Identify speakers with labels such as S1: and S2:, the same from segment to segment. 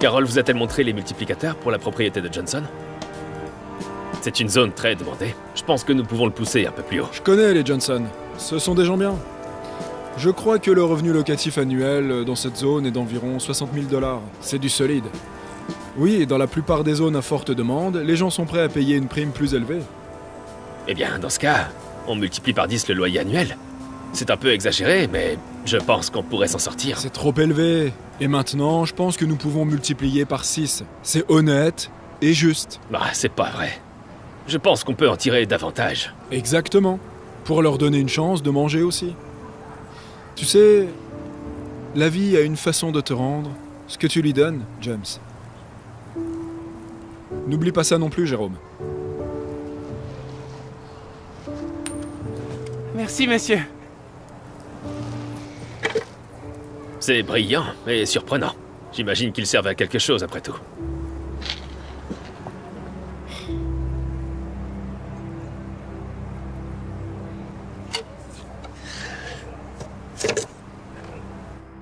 S1: Carol vous a-t-elle montré les multiplicateurs pour la propriété de Johnson? C'est une zone très demandée. Je pense que nous pouvons le pousser un peu plus haut.
S2: Je connais les Johnson. Ce sont des gens bien. Je crois que le revenu locatif annuel dans cette zone est d'environ 60 000 $. C'est du solide. Oui, et dans la plupart des zones à forte demande, les gens sont prêts à payer une prime plus élevée.
S1: Eh bien, dans ce cas, on multiplie par 10 le loyer annuel. C'est un peu exagéré, mais je pense qu'on pourrait s'en sortir.
S2: C'est trop élevé. Et maintenant, je pense que nous pouvons multiplier par 6. C'est honnête et juste.
S1: Bah, c'est pas vrai. Je pense qu'on peut en tirer davantage.
S2: Exactement. Pour leur donner une chance de manger aussi. Tu sais, la vie a une façon de te rendre ce que tu lui donnes, James. N'oublie pas ça non plus, Jérôme.
S3: Merci, monsieur.
S1: C'est brillant et surprenant. J'imagine qu'ils servent à quelque chose après tout.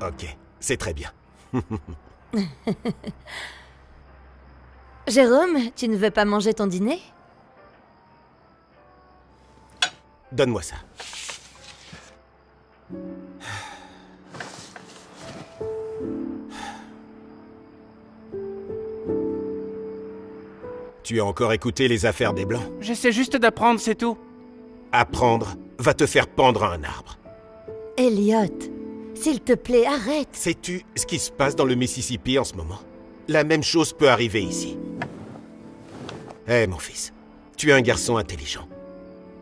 S4: Ok, c'est très bien.
S5: Jérôme, tu ne veux pas manger ton dîner?
S4: Donne-moi ça. Tu as encore écouté les affaires des Blancs?
S3: J'essaie juste d'apprendre, c'est tout.
S4: Apprendre va te faire pendre à un arbre.
S5: Elliot, s'il te plaît, arrête.
S4: Sais-tu ce qui se passe dans le Mississippi en ce moment? La même chose peut arriver ici. Hé, mon fils, tu es un garçon intelligent.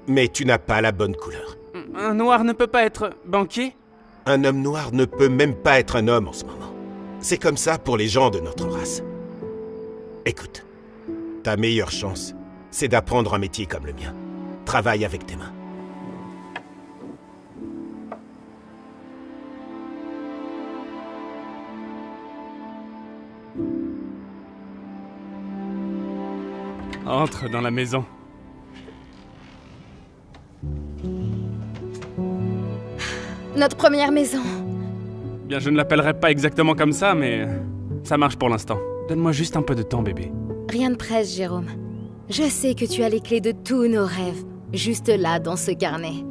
S4: Mais tu n'as pas la bonne couleur.
S3: Un noir ne peut pas être banquier?
S4: Un homme noir ne peut même pas être un homme en ce moment. C'est comme ça pour les gens de notre race. Écoute, ta meilleure chance, c'est d'apprendre un métier comme le mien. Travaille avec tes mains.
S3: Entre dans la maison.
S5: Notre première maison.
S3: Bien, je ne l'appellerai pas exactement comme ça, mais ça marche pour l'instant. Donne-moi juste un peu de temps, bébé.
S5: Rien de presse, Jérôme. Je sais que tu as les clés de tous nos rêves, juste là, dans ce carnet.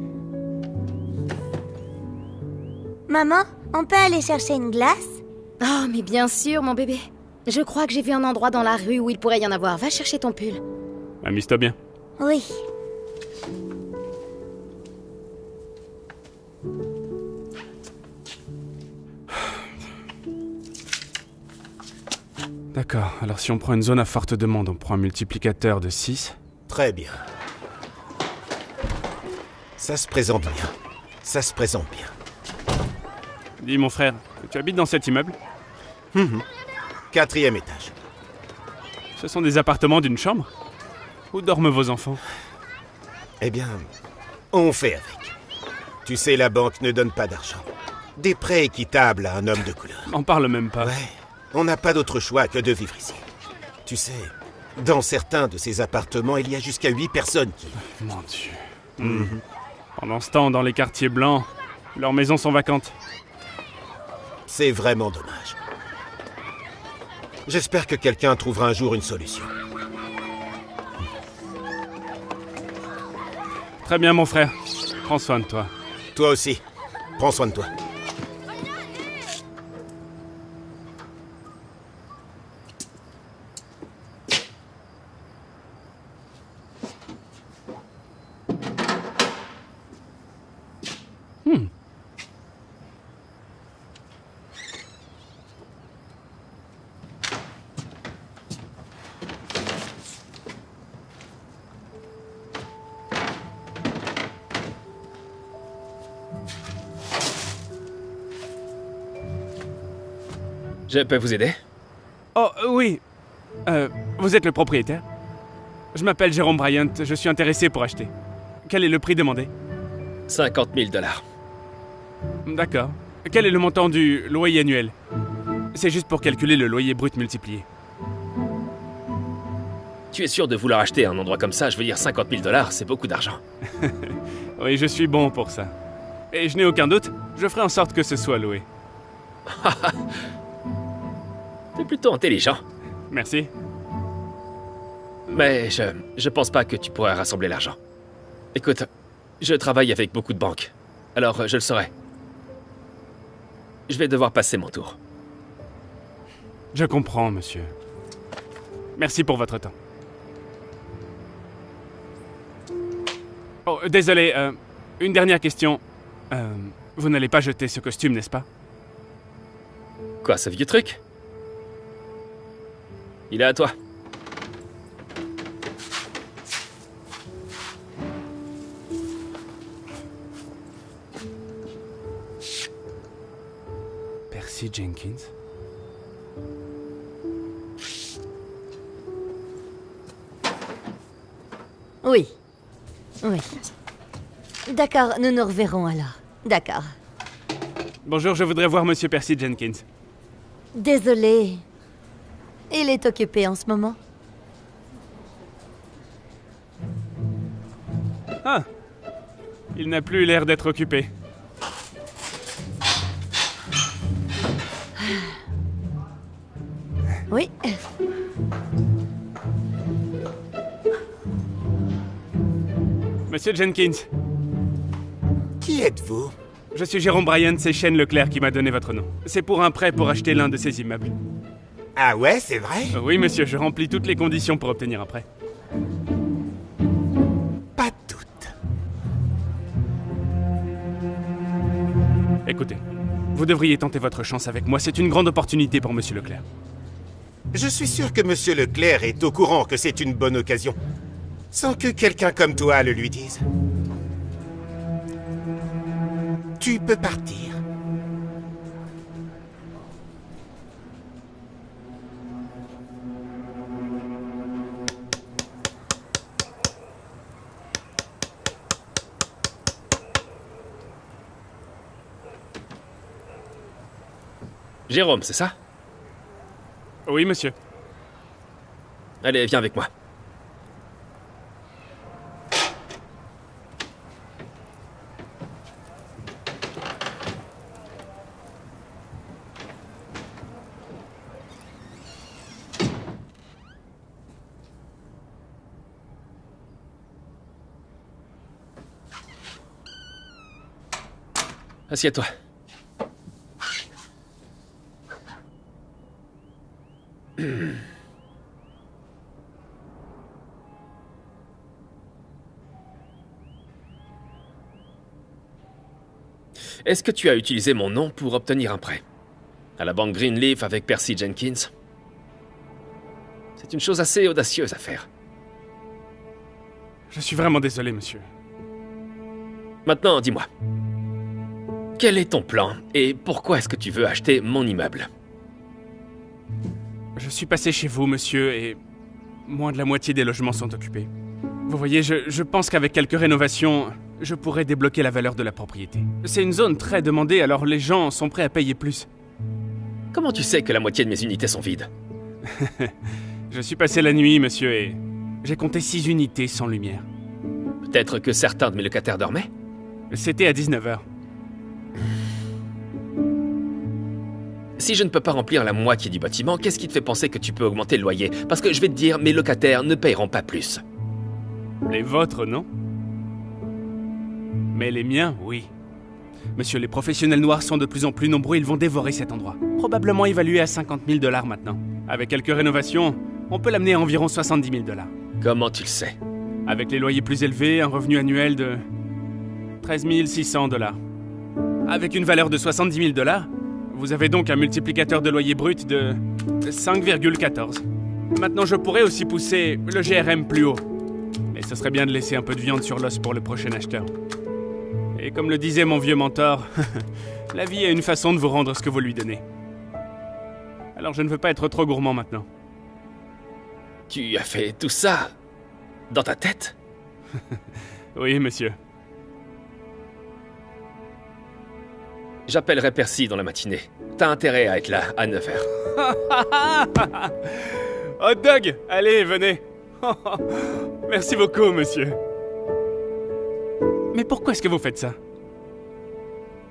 S6: Maman, on peut aller chercher une glace?
S5: Oh, mais bien sûr, mon bébé. Je crois que j'ai vu un endroit dans la rue où il pourrait y en avoir. Va chercher ton pull.
S3: Amuse-toi bien.
S6: Oui.
S3: D'accord, alors si on prend une zone à forte demande, on prend un multiplicateur de 6.
S4: Très bien. Ça se présente bien. Ça se présente bien.
S3: Dis, mon frère, tu habites dans cet immeuble?
S4: 4e étage.
S3: Ce sont des appartements d'une chambre? Où dorment vos enfants?
S4: Eh bien, on fait avec. Tu sais, la banque ne donne pas d'argent. Des prêts équitables à un homme de couleur.
S3: N'en parle même pas.
S4: Ouais, on n'a pas d'autre choix que de vivre ici. Tu sais, dans certains de ces appartements, il y a jusqu'à 8 personnes qui...
S3: Mon Dieu. Pendant ce temps, dans les quartiers blancs, leurs maisons sont vacantes.
S4: C'est vraiment dommage. J'espère que quelqu'un trouvera un jour une solution.
S3: Très bien, mon frère. Prends soin de toi.
S4: Toi aussi. Prends soin de toi.
S1: Je peux vous aider?
S3: Oh, oui. Vous êtes le propriétaire? Je m'appelle Jérôme Bryant, je suis intéressé pour acheter. Quel est le prix demandé?
S1: 50 000 $.
S3: D'accord. Quel est le montant du loyer annuel? C'est juste pour calculer le loyer brut multiplié.
S1: Tu es sûr de vouloir acheter un endroit comme ça? Je veux dire, 50 000 $, c'est beaucoup d'argent.
S3: Oui, je suis bon pour ça. Et je n'ai aucun doute, je ferai en sorte que ce soit loué.
S1: T'es plutôt intelligent.
S3: Merci.
S1: Mais je pense pas que tu pourrais rassembler l'argent. Écoute, je travaille avec beaucoup de banques. Alors, je le saurai. Je vais devoir passer mon tour.
S3: Je comprends, monsieur. Merci pour votre temps. Oh, désolé, une dernière question. Vous n'allez pas jeter ce costume, n'est-ce pas?
S1: Quoi, ce vieux truc? Il est à toi.
S3: Percy Jenkins.
S6: Oui. Oui. D'accord, nous nous reverrons alors. D'accord.
S3: Bonjour, je voudrais voir monsieur Percy Jenkins.
S6: Désolée. Il est occupé en ce moment.
S3: Ah! Il n'a plus l'air d'être occupé.
S6: Oui.
S3: Monsieur Jenkins,
S4: Qui êtes-vous?
S3: je suis Jérôme Bryant, c'est Shane Leclerc qui m'a donné votre nom. C'est pour un prêt pour acheter l'un de ces immeubles.
S4: Ah ouais, c'est vrai?
S3: Oui, monsieur, je remplis toutes les conditions pour obtenir un prêt.
S4: Pas de doute.
S3: Écoutez, vous devriez tenter votre chance avec moi, c'est une grande opportunité pour monsieur Leclerc.
S4: Je suis sûr que Monsieur Leclerc est au courant que c'est une bonne occasion. Sans que quelqu'un comme toi le lui dise. Tu peux partir.
S1: Jérôme, c'est ça?
S3: Oui, monsieur.
S1: Allez, viens avec moi. Assieds-toi. Est-ce que tu as utilisé mon nom pour obtenir un prêt? À la banque Greenleaf avec Percy Jenkins? C'est une chose assez audacieuse à faire.
S3: Je suis vraiment désolé, monsieur.
S1: Maintenant, dis-moi. Quel est ton plan et pourquoi est-ce que tu veux acheter mon immeuble?
S3: Je suis passé chez vous, monsieur, et moins de la moitié des logements sont occupés. Vous voyez, je pense qu'avec quelques rénovations, je pourrais débloquer la valeur de la propriété. C'est une zone très demandée, alors les gens sont prêts à payer plus.
S1: Comment tu sais que la moitié de mes unités sont vides?
S3: Je suis passé la nuit, monsieur, et j'ai compté 6 unités sans lumière.
S1: Peut-être que certains de mes locataires dormaient?
S3: C'était à 19h.
S1: Si je ne peux pas remplir la moitié du bâtiment, qu'est-ce qui te fait penser que tu peux augmenter le loyer? Parce que je vais te dire, mes locataires ne paieront pas plus.
S3: Les vôtres, non? Mais les miens, oui. Monsieur, les professionnels noirs sont de plus en plus nombreux, ils vont dévorer cet endroit. Probablement évalué à 50 000 $ maintenant. Avec quelques rénovations, on peut l'amener à environ 70 000 $.
S1: Comment tu le sais?
S3: Avec les loyers plus élevés, un revenu annuel de 13 600 $. Avec une valeur de 70 000 $, vous avez donc un multiplicateur de loyer brut de 5,14. Maintenant, je pourrais aussi pousser le GRM plus haut. Mais ce serait bien de laisser un peu de viande sur l'os pour le prochain acheteur. Et comme le disait mon vieux mentor, la vie a une façon de vous rendre ce que vous lui donnez. Alors je ne veux pas être trop gourmand maintenant.
S1: Tu as fait tout ça dans ta tête?
S3: Oui, monsieur.
S1: J'appellerai Percy dans la matinée. T'as intérêt à être là à 9h.
S3: Hot dog! Allez, venez! Merci beaucoup, monsieur. Mais pourquoi est-ce que vous faites ça?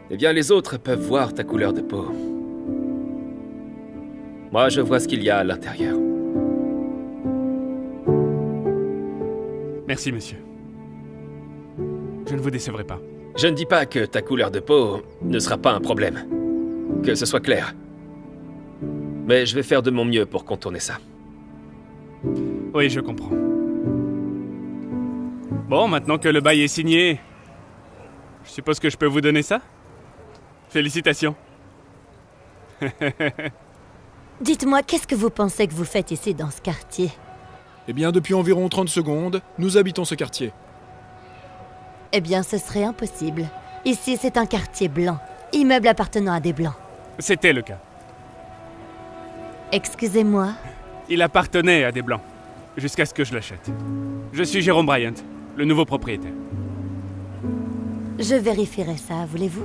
S1: Eh bien, les autres peuvent voir ta couleur de peau. Moi, je vois ce qu'il y a à l'intérieur.
S3: Merci, monsieur. Je ne vous décevrai pas.
S1: Je ne dis pas que ta couleur de peau ne sera pas un problème. Que ce soit clair. Mais je vais faire de mon mieux pour contourner ça.
S3: Oui, je comprends. Bon, maintenant que le bail est signé, je suppose que je peux vous donner ça? Félicitations.
S6: Dites-moi, qu'est-ce que vous pensez que vous faites ici dans ce quartier?
S2: Eh bien, depuis environ 30 secondes, nous habitons ce quartier.
S6: Eh bien, ce serait impossible. Ici, c'est un quartier blanc. Immeuble appartenant à des blancs.
S3: C'était le cas.
S6: Excusez-moi.
S3: Il appartenait à des blancs, jusqu'à ce que je l'achète. Je suis Jérôme Bryant, le nouveau propriétaire.
S6: Je vérifierai ça, voulez-vous?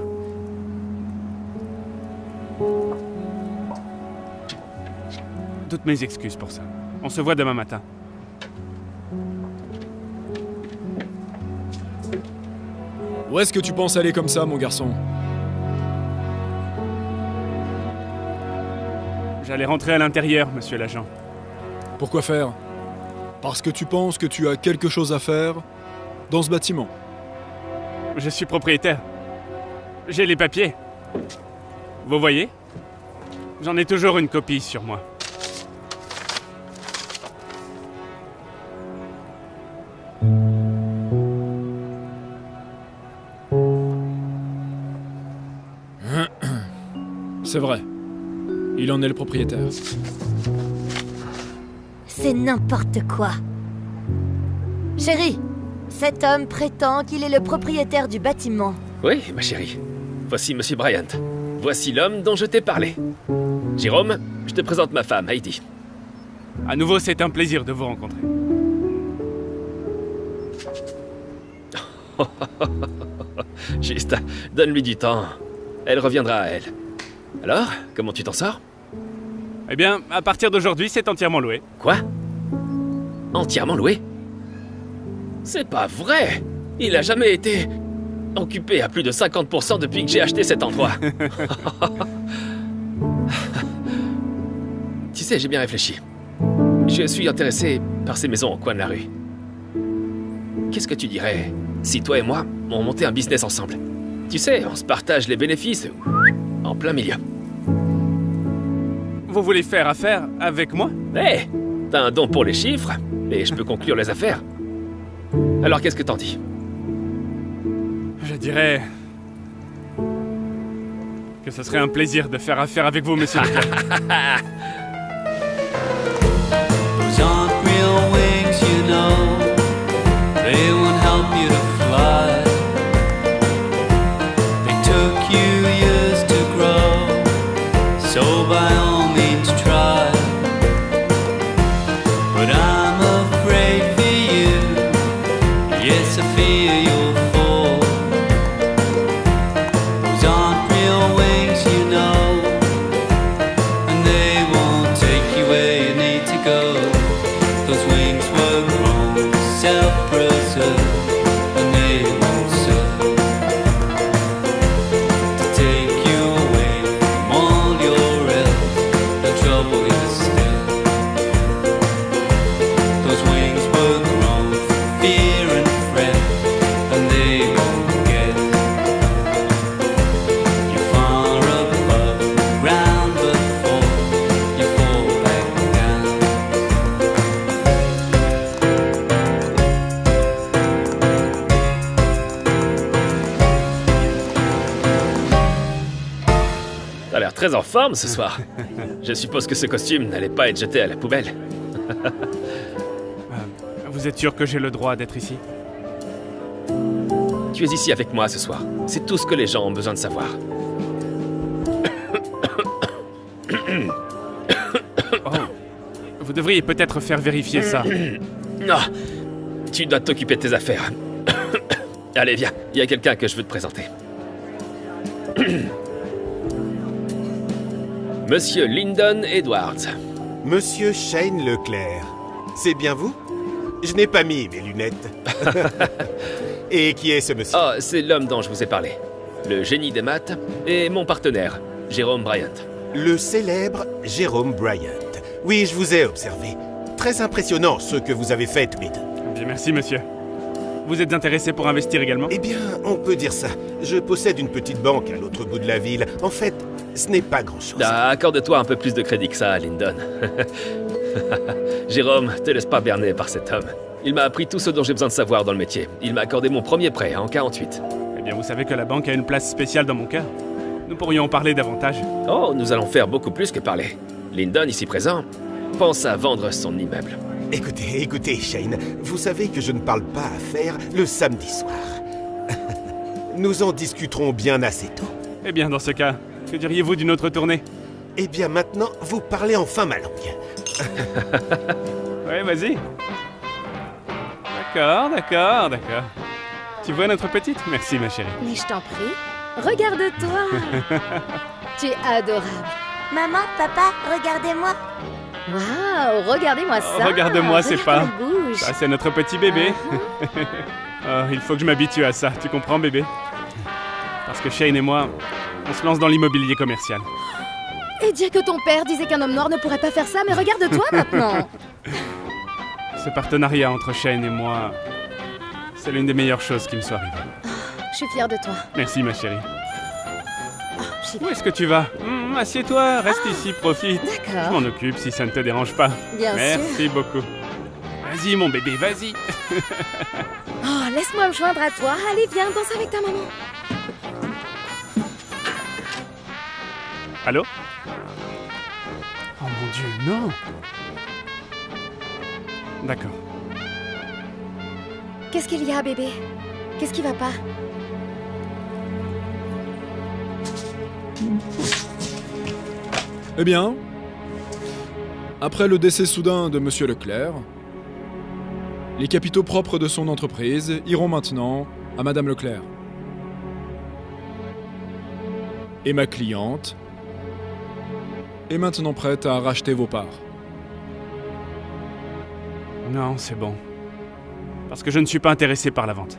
S3: Toutes mes excuses pour ça. On se voit demain matin.
S2: Où est-ce que tu penses aller comme ça, mon garçon?
S3: J'allais rentrer à l'intérieur, monsieur l'agent.
S2: Pourquoi faire? Parce que tu penses que tu as quelque chose à faire dans ce bâtiment.
S3: Je suis propriétaire. J'ai les papiers. Vous voyez? J'en ai toujours une copie sur moi.
S2: C'est vrai. Il en est le propriétaire.
S6: C'est n'importe quoi. Chérie, cet homme prétend qu'il est le propriétaire du bâtiment.
S1: Oui, ma chérie. Voici Monsieur Bryant. Voici l'homme dont je t'ai parlé. Jérôme, je te présente ma femme, Heidi.
S3: À nouveau, c'est un plaisir de vous rencontrer.
S1: Juste, donne-lui du temps. Elle reviendra à elle. Alors, comment tu t'en sors?
S3: Eh bien, à partir d'aujourd'hui, c'est entièrement loué.
S1: Quoi? Entièrement loué? C'est pas vrai! Il a jamais été occupé à plus de 50% depuis que j'ai acheté cet endroit. Tu sais, j'ai bien réfléchi. Je suis intéressé par ces maisons au coin de la rue. Qu'est-ce que tu dirais si toi et moi, on montait un business ensemble? Tu sais, on se partage les bénéfices en plein milieu.
S3: Vous voulez faire affaire avec moi?
S1: Hé, t'as un don pour les chiffres, et je peux conclure les affaires. Alors qu'est-ce que t'en dis?
S3: Je dirais que ce serait un plaisir de faire affaire avec vous, monsieur Leclerc.
S7: Those aren't real wings, you know. They won't help you to fly. They took you years to grow, so by all means try. But I'm afraid for you. Yes, I fear you'll fall. Those aren't real wings, you know, and they won't take you where you need to go. Those wings were grown, self-preserve, and they won't serve to take you away from all your else and trouble you still. Those wings were grown from fear and fret, and they won't get you far above the ground before you fall back down.
S1: T'as l'air très en forme ce soir. Je suppose que ce costume n'allait pas être jeté à la poubelle.
S3: Vous êtes sûr que j'ai le droit d'être ici?
S1: Tu es ici avec moi ce soir. C'est tout ce que les gens ont besoin de savoir.
S3: Oh, vous devriez peut-être faire vérifier ça.
S1: Non, tu dois t'occuper de tes affaires. Allez, viens, il y a quelqu'un que je veux te présenter. Monsieur Lyndon Edwards.
S4: Monsieur Shane Leclerc. C'est bien vous? Je n'ai pas mis mes lunettes. Et qui est ce monsieur?
S1: Oh, c'est l'homme dont je vous ai parlé. Le génie des maths et mon partenaire, Jérôme Bryant.
S4: Le célèbre Jérôme Bryant. Oui, je vous ai observé. Très impressionnant ce que vous avez fait tous les deux.
S3: Bien, merci, monsieur. Vous êtes intéressé pour investir également?
S4: Eh bien, on peut dire ça. Je possède une petite banque à l'autre bout de la ville. En fait, ce n'est pas grand-chose.
S1: Ah, accorde-toi un peu plus de crédit que ça, Lyndon. Jérôme, te laisse pas berner par cet homme. Il m'a appris tout ce dont j'ai besoin de savoir dans le métier. Il m'a accordé mon premier prêt en 48.
S3: Eh bien, vous savez que la banque a une place spéciale dans mon cœur. Nous pourrions en parler davantage.
S1: Oh, nous allons faire beaucoup plus que parler. Lyndon, ici présent, pense à vendre son immeuble.
S4: Écoutez, Shane, vous savez que je ne parle pas affaires le samedi soir. Nous en discuterons bien assez tôt.
S3: Eh bien, dans ce cas, que diriez-vous d'une autre tournée?
S4: Eh bien, maintenant, vous parlez enfin ma langue.
S3: Ouais, vas-y. D'accord. Tu vois notre petite? Merci, ma chérie.
S5: Mais je t'en prie, regarde-toi. Tu es adorable.
S6: Maman, papa, regardez-moi.
S5: Waouh, regardez-moi ça.
S3: Regarde-moi, c'est pas...
S5: Regarde comme il bouge.
S3: Ça, c'est notre petit bébé. Oh, il faut que je m'habitue à ça, tu comprends, bébé? Parce que Shane et moi, on se lance dans l'immobilier commercial.
S5: Et dire que ton père disait qu'un homme noir ne pourrait pas faire ça, mais regarde-toi maintenant.
S3: Ce partenariat entre Shane et moi, c'est l'une des meilleures choses qui me soit arrivée.
S5: Je suis fière de toi.
S3: Merci, ma chérie.
S5: Je suis
S3: Où est-ce que tu vas? Assieds-toi, reste ici, profite.
S5: D'accord.
S3: Je m'en occupe si ça ne te dérange pas.
S5: Bien
S3: Merci beaucoup. Vas-y, mon bébé, vas-y.
S5: Oh, laisse-moi me joindre à toi. Allez, viens, danse avec ta maman.
S3: Allô? Oh mon Dieu, non! D'accord.
S5: Qu'est-ce qu'il y a, bébé? Qu'est-ce qui va pas?
S2: Eh bien, après le décès soudain de Monsieur Leclerc, les capitaux propres de son entreprise iront maintenant à Madame Leclerc. Et ma cliente est maintenant prête à racheter vos parts.
S3: Non, c'est bon. Parce que je ne suis pas intéressé par la vente.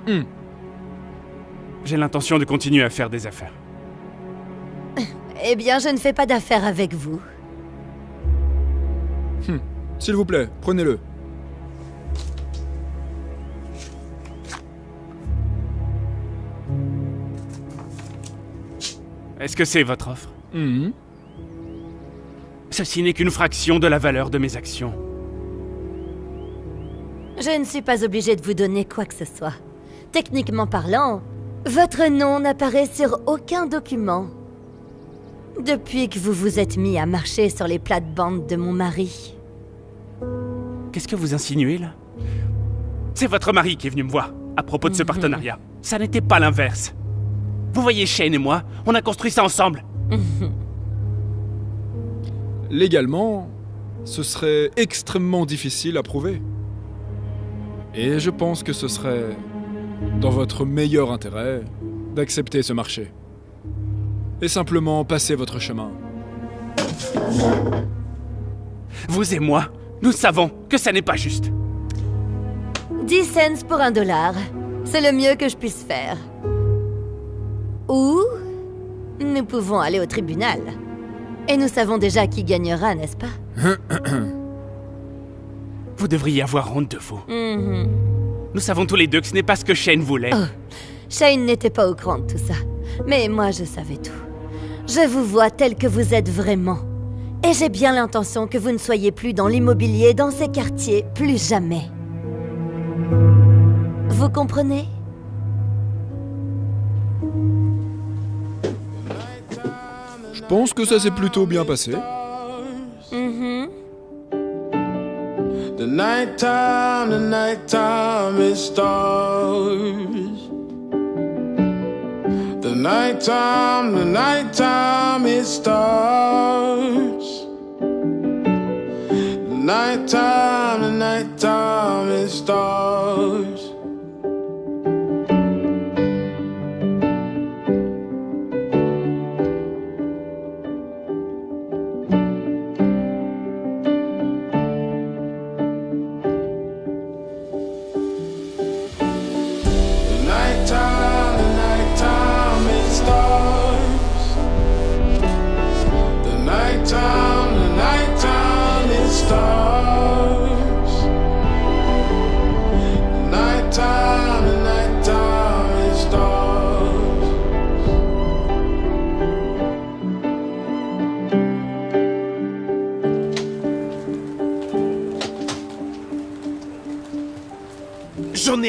S3: J'ai l'intention de continuer à faire des affaires.
S6: Eh bien, je ne fais pas d'affaires avec vous.
S2: S'il vous plaît, prenez-le.
S3: Est-ce que c'est votre offre? Ceci n'est qu'une fraction de la valeur de mes actions.
S6: Je ne suis pas obligée de vous donner quoi que ce soit. Techniquement parlant, votre nom n'apparaît sur aucun document. Depuis que vous vous êtes mis à marcher sur les plates-bandes de mon mari.
S3: Qu'est-ce que vous insinuez, là? C'est votre mari qui est venu me voir à propos de ce partenariat. Ça n'était pas l'inverse. Vous voyez, Shane et moi, on a construit ça ensemble.
S2: Légalement, ce serait extrêmement difficile à prouver. Et je pense que ce serait dans votre meilleur intérêt d'accepter ce marché. Et simplement passer votre chemin.
S3: Vous et moi, nous savons que ça n'est pas juste.
S6: 10 cents pour $1. C'est le mieux que je puisse faire. Ou nous pouvons aller au tribunal. Et nous savons déjà qui gagnera, n'est-ce pas?
S3: Vous devriez avoir honte de vous. Nous savons tous les deux que ce n'est pas ce que Shane voulait.
S6: Oh, Shane n'était pas au courant de tout ça. Mais moi, je savais tout. Je vous vois tel que vous êtes vraiment. Et j'ai bien l'intention que vous ne soyez plus dans l'immobilier dans ces quartiers, plus jamais. Vous comprenez?
S2: Je pense que ça s'est plutôt bien passé.
S8: The nighttime, it stars. The nighttime, it starts. The nighttime, it starts. The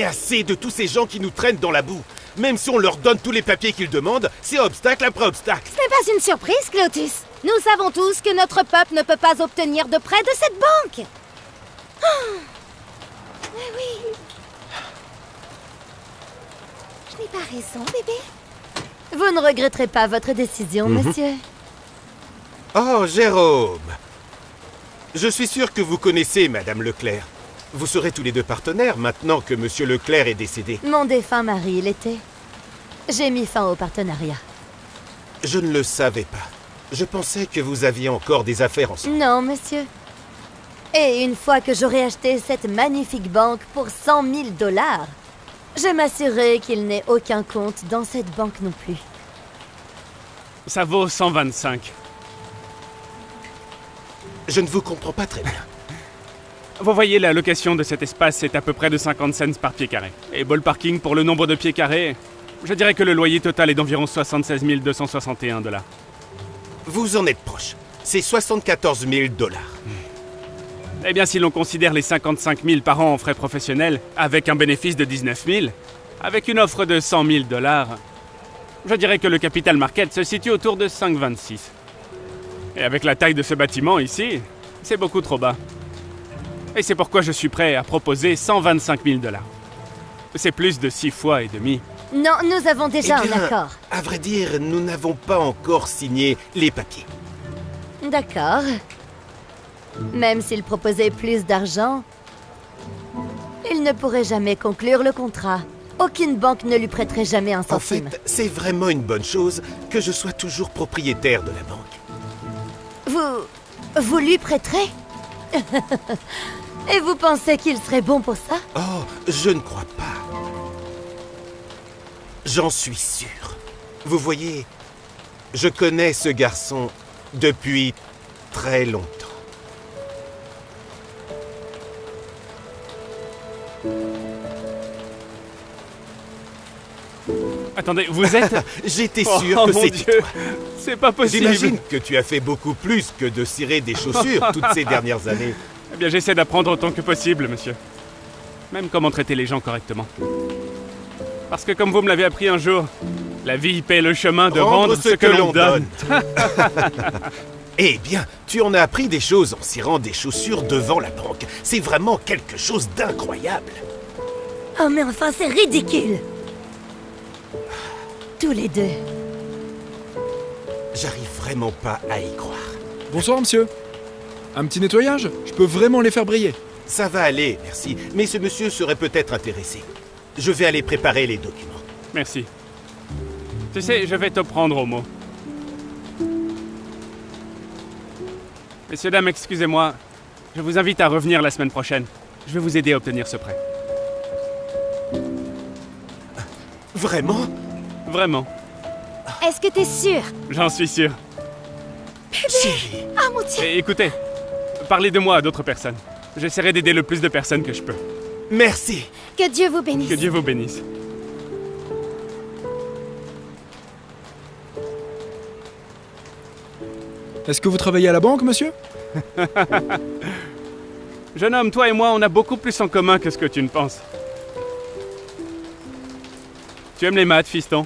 S4: ai assez de tous ces gens qui nous traînent dans la boue. Même si on leur donne tous les papiers qu'ils demandent, c'est obstacle après obstacle.
S5: Ce n'est pas une surprise, Clotus. Nous savons tous que notre peuple ne peut pas obtenir de prêt de cette banque. Oh. Mais oui. Je n'ai pas raison, bébé.
S6: Vous ne regretterez pas votre décision, monsieur.
S4: Oh, Jérôme! Je suis sûr que vous connaissez Madame Leclerc. Vous serez tous les deux partenaires maintenant que Monsieur Leclerc est décédé.
S6: Mon défunt mari l'était. J'ai mis fin au partenariat.
S4: Je ne le savais pas. Je pensais que vous aviez encore des affaires ensemble.
S6: Non, monsieur. Et une fois que j'aurai acheté cette magnifique banque pour 100 000 $, je m'assurerai qu'il n'ait aucun compte dans cette banque non plus.
S3: Ça vaut 125.
S4: Je ne vous comprends pas très bien.
S3: Vous voyez, la location de cet espace est à peu près de 50 cents par pied carré. Et ball parking pour le nombre de pieds carrés, je dirais que le loyer total est d'environ 76 261 $.
S4: Vous en êtes proche. C'est 74 000 $.
S3: Eh bien, si l'on considère les 55 000 par an en frais professionnels, avec un bénéfice de 19 000, avec une offre de 100 000 $, je dirais que le capital market se situe autour de 5,26. Et avec la taille de ce bâtiment ici, c'est beaucoup trop bas. Et c'est pourquoi je suis prêt à proposer 125 000 $. C'est plus de 6 fois et demi.
S6: Non, nous avons déjà
S4: Eh bien,
S6: un accord.
S4: à vrai dire, nous n'avons pas encore signé les papiers.
S6: D'accord. Même s'il proposait plus d'argent, il ne pourrait jamais conclure le contrat. Aucune banque ne lui prêterait jamais un
S4: En
S6: centime.
S4: fait, c'est vraiment une bonne chose que je sois toujours propriétaire de la banque.
S6: Vous lui prêterez? Et vous pensez qu'il serait bon pour ça?
S4: Oh, je ne crois pas. J'en suis sûr. Vous voyez, je connais ce garçon depuis très longtemps.
S3: Attendez, vous êtes...
S4: J'étais sûr
S3: Oh
S4: que
S3: mon
S4: c'était
S3: Dieu,
S4: toi.
S3: c'est pas possible.
S4: J'imagine que tu as fait beaucoup plus que de cirer des chaussures toutes ces dernières années.
S3: Eh bien, j'essaie d'apprendre autant que possible, monsieur. Même comment traiter les gens correctement. Parce que comme vous me l'avez appris un jour, la vie paie le chemin de rendre ce que l'on donne.
S4: Eh bien, tu en as appris des choses en cirant des chaussures devant la banque. C'est vraiment quelque chose d'incroyable.
S6: Oh mais enfin, c'est ridicule! Tous les deux.
S4: J'arrive vraiment pas à y croire.
S2: Bonsoir, monsieur. Un petit nettoyage? Je peux vraiment les faire briller.
S4: Ça va aller, merci. Mais ce monsieur serait peut-être intéressé. Je vais aller préparer les documents.
S3: Merci. Tu sais, je vais te prendre au mot. Messieurs, dames, excusez-moi. Je vous invite à revenir la semaine prochaine. Je vais vous aider à obtenir ce prêt.
S4: Vraiment?
S3: Vraiment.
S5: Est-ce que t'es sûr?
S3: J'en suis sûr.
S4: Chérie.
S5: Ah, mon Dieu!
S3: Et écoutez, parlez de moi à d'autres personnes. J'essaierai d'aider le plus de personnes que je peux.
S4: Merci.
S5: Que Dieu vous bénisse.
S3: Que Dieu vous bénisse.
S2: Est-ce que vous travaillez à la banque, monsieur?
S3: Jeune homme, toi et moi, on a beaucoup plus en commun que ce que tu ne penses. Tu aimes les maths, fiston?